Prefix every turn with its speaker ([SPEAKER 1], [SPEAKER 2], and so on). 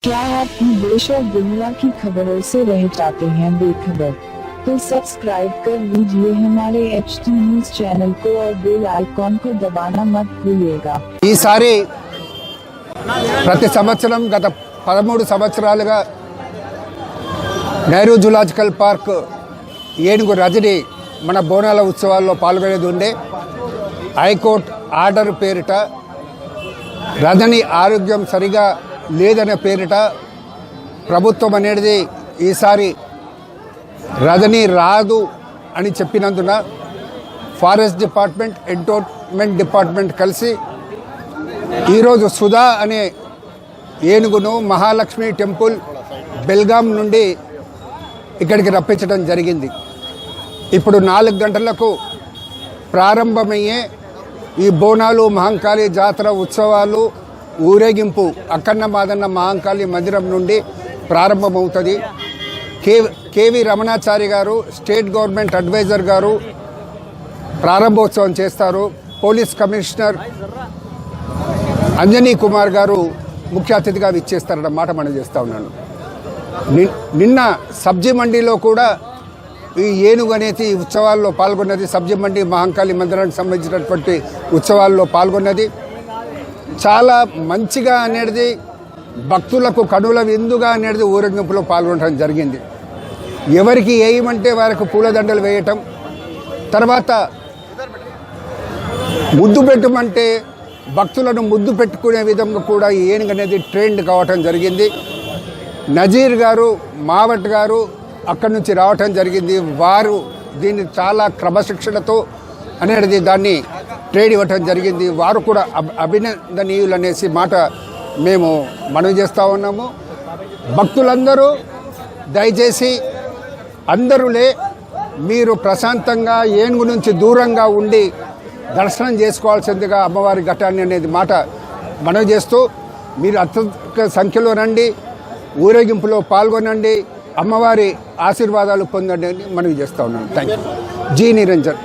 [SPEAKER 1] क्या आप देश और दुनिया की खबरों से रह जाते हैं बेखबर? तो सब्सक्राइब कर लीजिए हमारे HT न्यूज चैनल को और बेल आइकॉन को दबाना मत भूलिएगा।
[SPEAKER 2] ఈసారి ప్రతి సంవత్సరం గత 13 సంవత్సరాలుగా నెహ్రూ జూలాజికల్ పార్క్ ఏనుగు రజని మన బోనాల ఉత్సవాల్లో పాల్గొనేది ఉండే హైకోర్టు ఆర్డర్ పేరిట రజని ఆరోగ్యం సరిగా లేదనే పేరిట ప్రభుత్వం అనేది ఈసారి రజని రాదు అని చెప్పినందున ఫారెస్ట్ డిపార్ట్మెంట్ ఎంటోన్మెంట్ డిపార్ట్మెంట్ కలిసి ఈరోజు సుధా అనే ఏనుగును మహాలక్ష్మి టెంపుల్ బెల్గాం నుండి ఇక్కడికి రప్పించడం జరిగింది. ఇప్పుడు 4 గంటలకు ప్రారంభమయ్యే ఈ బోనాలు మహంకాళి జాతర ఉత్సవాలు ఊరేగింపు అక్కన్న మాదన్న మహంకాళి మందిరం నుండి ప్రారంభమవుతుంది. కేవి రమణాచారి గారు స్టేట్ గవర్నమెంట్ అడ్వైజర్ గారు ప్రారంభోత్సవం చేస్తారు. పోలీస్ కమిషనర్ అంజనీ కుమార్ గారు ముఖ్య అతిథిగా విచ్చేస్తారన్నమాట మనం చేస్తూ ఉన్నాను. నిన్న సబ్జీ మండీలో కూడా ఈ ఏనుగు అనేది ఉత్సవాల్లో పాల్గొన్నది. సబ్జీ మండీ మహంకాళి మందిరానికి సంబంధించినటువంటి ఉత్సవాల్లో పాల్గొన్నది. చాలా మంచిగా అనేది భక్తులకు కనుల విందుగా అనేది ఊరేగింపులో పాల్గొనడం జరిగింది. ఎవరికి వేయమంటే వారికి పూలదండలు వేయటం, తర్వాత ముద్దు పెట్టమంటే భక్తులను ముద్దు పెట్టుకునే విధంగా కూడా ఈ ఏనుగు అనేది ట్రెండ్ కావటం జరిగింది. నజీర్ గారు మావట్ గారు అక్కడి నుంచి రావటం జరిగింది. వారు దీన్ని చాలా క్రమశిక్షణతో అనేది దాన్ని ట్రేడ్ ఇవ్వటం జరిగింది. వారు కూడా అభినందనీయులు అనేసి మాట మేము మనవి చేస్తూ ఉన్నాము. భక్తులందరూ దయచేసి అందరూలే మీరు ప్రశాంతంగా ఏనుగు నుంచి దూరంగా ఉండి దర్శనం చేసుకోవాల్సిందిగా అమ్మవారి ఘటాన్ని అనేది మాట మనవి చేస్తూ మీరు అత్యధిక సంఖ్యలో రండి, ఊరేగింపులో పాల్గొనండి, అమ్మవారి ఆశీర్వాదాలు పొందండి అని మనవి చేస్తూ ఉన్నాను. Thank you. జి నిరంజన్.